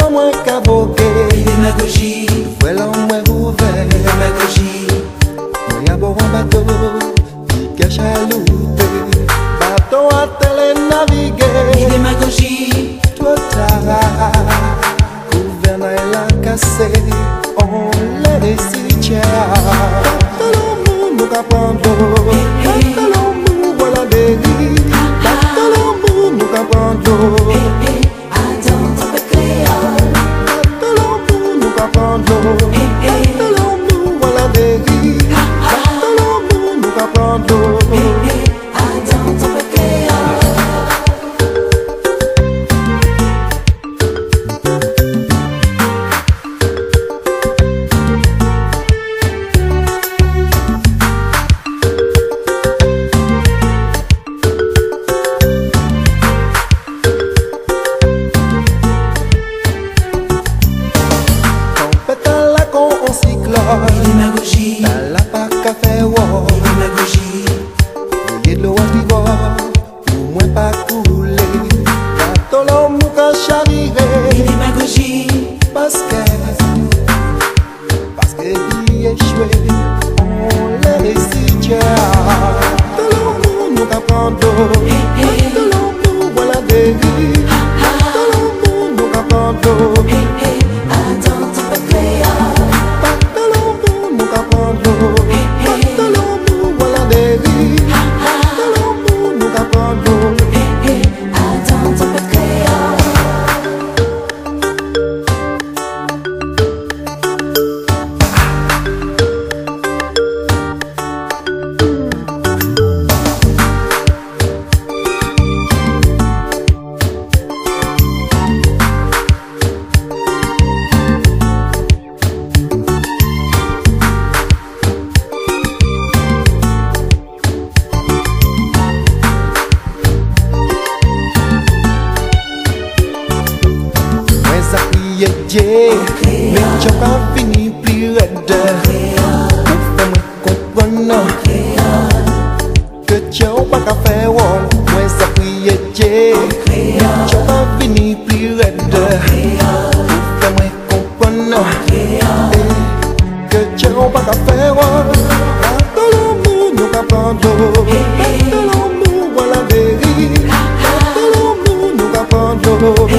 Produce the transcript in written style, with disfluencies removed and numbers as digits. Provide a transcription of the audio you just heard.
pas moins qu'avoquer. Démagogie, Voilà moins ouvert. démagogie, Moi y'a beau un bateau qui cache à louper. Bateau à télé-naviguer. démagogie, Trop tard, gouvernail l'a cassé. On l'a décidé. Bateau nous capandons. Bateau nous voilà dérive. Bateau nous capandons. attends, t'en fais créole. Bateau nous capandons. Bateau nous voilà dérive. Bateau nous capandons. Attends, t'en fais créole. Démagogie, T'as la pas qu'à faire wow. démagogie, Bouillé de l'eau à vivre, ou moins pas couler. Bateau l'homme nous qu'a chaviré. démagogie, Parce que il échoué, on l'a décidé. Bateau l'homme nous qu'a prendre. Bateau l'homme nous voilà dérive. Bateau l'homme nous qu'a prendre. attends, t'en fais créole. Bateau l'homme nous qu'a prendre. Bateau l'homme nous voilà dérive. Bateau l'homme nous qu'a prendre. Attends, t'en fais créole. Mais j'ai pas fini plus raide. Pour faire comprendre que tu n'as pas qu'à faire. Moi ça prie Dieu. Mais j'ai pas fini plus raide. Pour faire comprendre que tu n'as pas qu'à faire. Bateau l'amour nous qu'a prendre. Bateau l'amour voilà dérive. Bateau l'amour nous qu'a prendre.